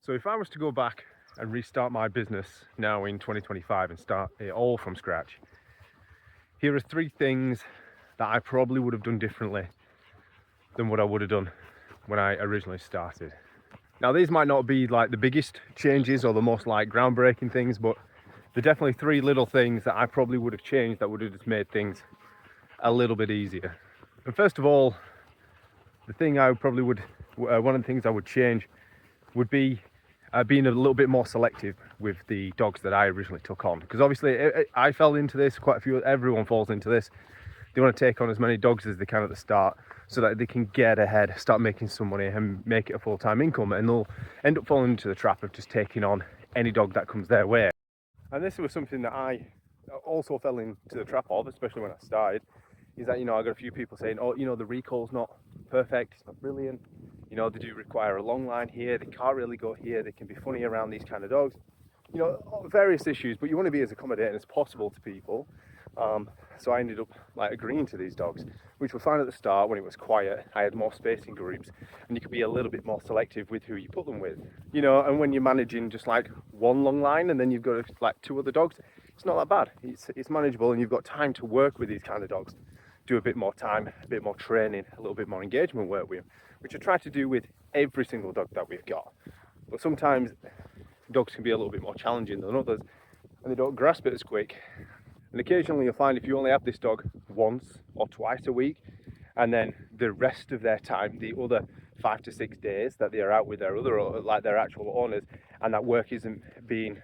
So if I was to go back and restart my business now in 2025 and start it all from scratch, here are 3 things that I probably would have done differently than what I would have done when I originally started. Now these might not be like the biggest changes or the most like groundbreaking things, but they're definitely 3 little things that I probably would have changed that would have just made things a little bit easier. And first of all, the thing I probably would, one of the things I would change would be being a little bit more selective with the dogs that I originally took on. Because obviously I fell into this, quite a few, everyone falls into this. They want to take on as many dogs as they can at the start so that they can get ahead, start making some money and make it a full-time income. And they'll end up falling into the trap of just taking on any dog that comes their way. And this was something that I also fell into the trap of, especially when I started, is that, I got a few people saying, oh, the recall's not perfect, it's not brilliant. They do require a long line here, they can't really go here, they can be funny around these kind of dogs. Various issues, but you want to be as accommodating as possible to people. So I ended up agreeing to these dogs, which were fine at the start when it was quiet. I had more space in groups, and you could be a little bit more selective with who you put them with. And when you're managing just one long line, and then you've got 2 other dogs, it's not that bad. It's manageable, and you've got time to work with these kind of dogs. Do a bit more time, a bit more training, a little bit more engagement work with them, which I try to do with every single dog that we've got. But sometimes dogs can be a little bit more challenging than others, and they don't grasp it as quick. And occasionally you'll find if you only have this dog once or twice a week, and then the rest of their time, the other 5 to 6 days that they are out with their their actual owners, and that work isn't being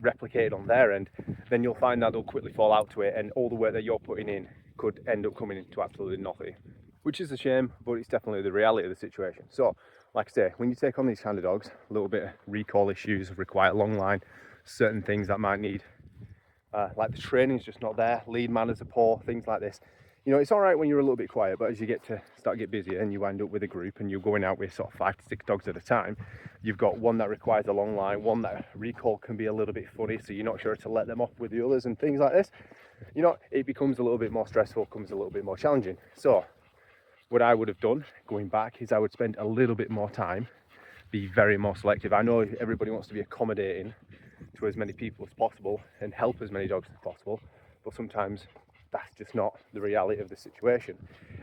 replicated on their end, then you'll find that they'll quickly fall out to it, and all the work that you're putting in could end up coming into absolutely nothing, which is a shame, but it's definitely the reality of the situation. So, like I say, when you take on these kind of dogs, a little bit of recall issues, require long line, certain things that might need, the training's just not there, lead manners are poor, things like this. It's all right when you're a little bit quiet, but as you get busier and you wind up with a group and you're going out with sort of 5 to 6 dogs at a time, you've got one that requires a long line, one that recall can be a little bit funny, so you're not sure to let them off with the others and things like this. It becomes a little bit more stressful, becomes a little bit more challenging. So what I would have done going back is I would spend a little bit more time, be very more selective. I know everybody wants to be accommodating to as many people as possible and help as many dogs as possible, but sometimes that's just not the reality of the situation,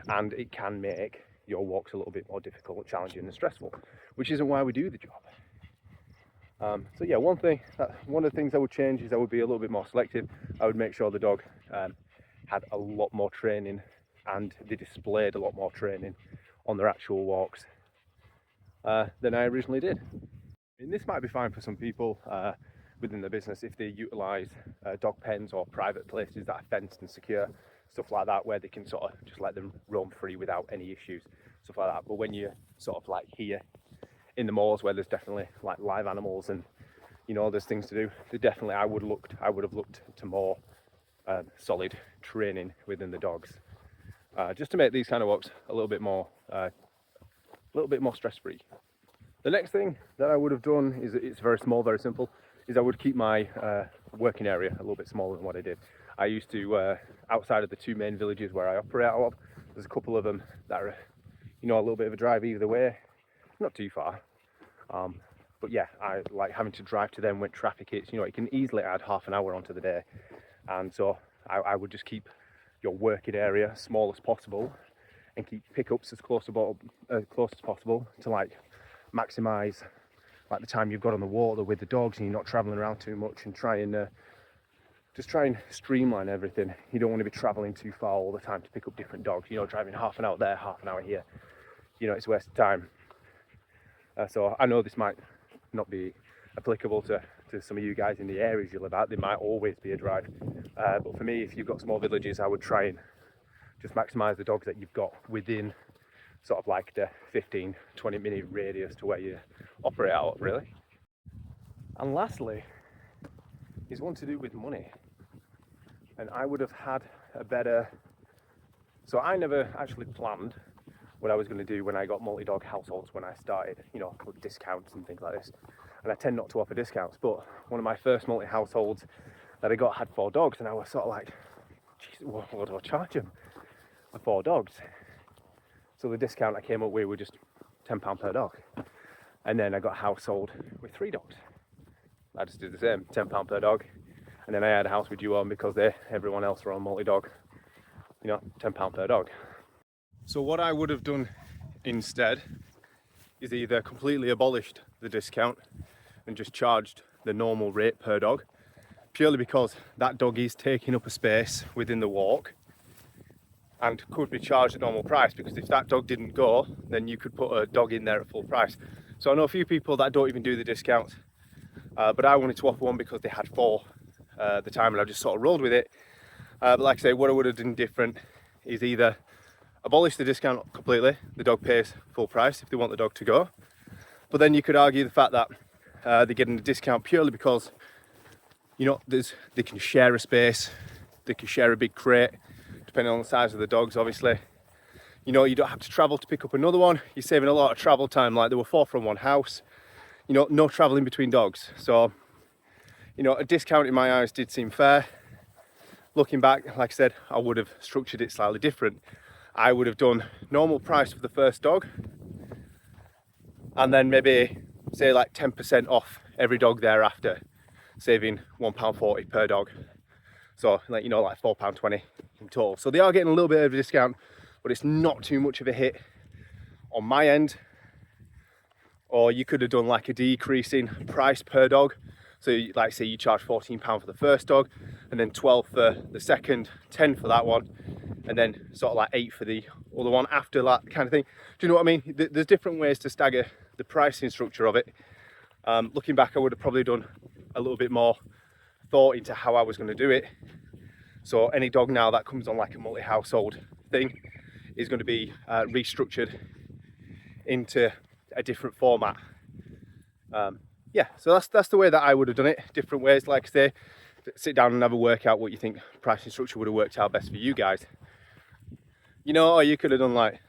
and it can make your walks a little bit more difficult, challenging and stressful, which isn't why we do the job. So yeah, one of the things I would change is I would be a little bit more selective. I would make sure the dog had a lot more training, and they displayed a lot more training on their actual walks than I originally did. And this might be fine for some people within the business if they utilise dog pens or private places that are fenced and secure, stuff like that, where they can sort of just let them roam free without any issues, stuff like that. But when you're sort of here in the malls where there's definitely live animals and there's things to do, I would have looked to more solid training within the dogs, just to make these kind of walks a little bit more stress-free. The next thing that I would have done is, it's very small, very simple, is I would keep my working area a little bit smaller than what I did. I used to, outside of the 2 main villages where I operate out of, there's a couple of them that are, a little bit of a drive either way, not too far. But yeah, I like having to drive to them when traffic hits. It can easily add half an hour onto the day. And so I would just keep your working area as small as possible and keep pickups as close as possible to maximise the time you've got on the water with the dogs, and you're not travelling around too much, and try and streamline everything. You don't want to be travelling too far all the time to pick up different dogs, driving half an hour there, half an hour here, it's a waste of time. So I know this might not be applicable to some of you guys in the areas you live at. There might always be a drive, but for me, if you've got small villages, I would try and just maximise the dogs that you've got within sort of the 15-20 minute radius to where you operate out of, really. And lastly is one to do with money. And I would have had a better, so I never actually planned what I was going to do when I got multi-dog households when I started, with discounts and things like this. And I tend not to offer discounts, but one of my first multi-households that I got had 4 dogs, and I was sort of geez, what do I charge them for 4 dogs? So the discount I came up with were just £10 per dog. And then I got a house sold with 3 dogs. I just did the same, £10 per dog. And then I had a house with you on because everyone else were on multi-dog, you know, £10 per dog. So what I would have done instead is either completely abolished the discount and just charged the normal rate per dog, purely because that dog is taking up a space within the walk and could be charged at normal price, because if that dog didn't go, then you could put a dog in there at full price. So I know a few people that don't even do the discounts, but I wanted to offer one because they had 4 at the time, and I just sort of rolled with it. But like I say, what I would have done different is either abolish the discount completely, the dog pays full price if they want the dog to go, but then you could argue the fact that they're getting a discount purely because, you know, they can share a space, they can share a big crate, depending on the size of the dogs, obviously. You know, you don't have to travel to pick up another one. You're saving a lot of travel time. Like, there were 4 from one house, you know, no traveling between dogs. So, you know, a discount in my eyes did seem fair. Looking back, like I said, I would have structured it slightly different. I would have done normal price for the first dog, and then maybe say like 10% off every dog thereafter, saving £1.40 per dog. So, like, you know, like £4.20 in total. So they are getting a little bit of a discount, but it's not too much of a hit on my end. Or you could have done like a decreasing price per dog. So, like, say you charge £14 for the first dog, and then 12 for the second, 10 for that one, and then sort of like 8 for the other one after that kind of thing. Do you know what I mean? There's different ways to stagger the pricing structure of it. Looking back, I would have probably done a little bit more thought into how I was going to do it. So any dog now that comes on like a multi-household thing is going to be restructured into a different format. Yeah, so that's the way that I would have done it. Different ways, like I say, sit down and have a work out what you think pricing structure would have worked out best for you guys. You know, or you could have done like,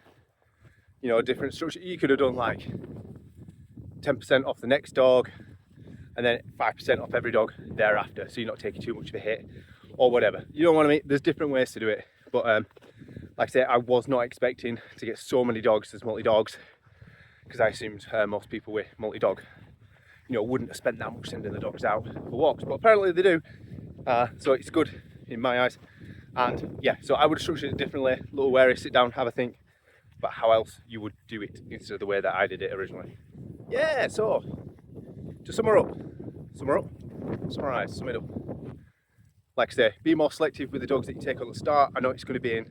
you know, a different structure. You could have done like 10% off the next dog, and then 5% off every dog thereafter, so you're not taking too much of a hit, or whatever. You know what I mean? There's different ways to do it, but like I say, I was not expecting to get so many dogs as multi-dogs, because I assumed most people with multi-dog, you know, wouldn't have spent that much sending the dogs out for walks, but apparently they do. So it's good in my eyes. And yeah, so I would have structured it differently, a little wary, sit down, have a think about how else you would do it instead of the way that I did it originally. Yeah, so to summarise, sum it up. Like I say, be more selective with the dogs that you take on the start. I know it's going to be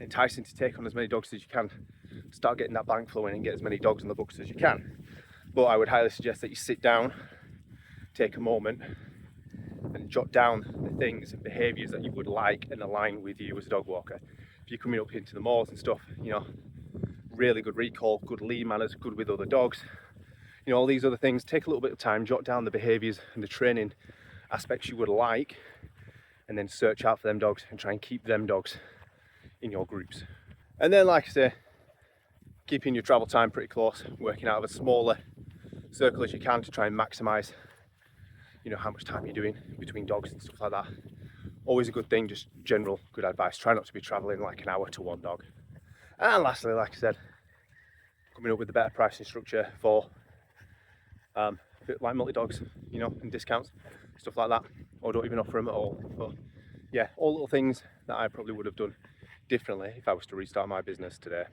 enticing to take on as many dogs as you can, start getting that bank flowing and get as many dogs on the books as you can. But I would highly suggest that you sit down, take a moment, and jot down the things and behaviours that you would like and align with you as a dog walker. If you're coming up into the moors and stuff, you know, really good recall, good lead manners, good with other dogs, you know, all these other things. Take a little bit of time, jot down the behaviours and the training aspects you would like, and then search out for them dogs and try and keep them dogs in your groups. And then, like I say, keeping your travel time pretty close, working out of a smaller circle as you can to try and maximise, you know, how much time you're doing between dogs and stuff like that. Always a good thing, just general good advice. Try not to be travelling like an hour to one dog. And lastly, like I said, coming up with a better pricing structure for like multi-dogs, you know, and discounts, stuff like that, or don't even offer them at all. But yeah, all little things that I probably would have done differently if I was to restart my business today.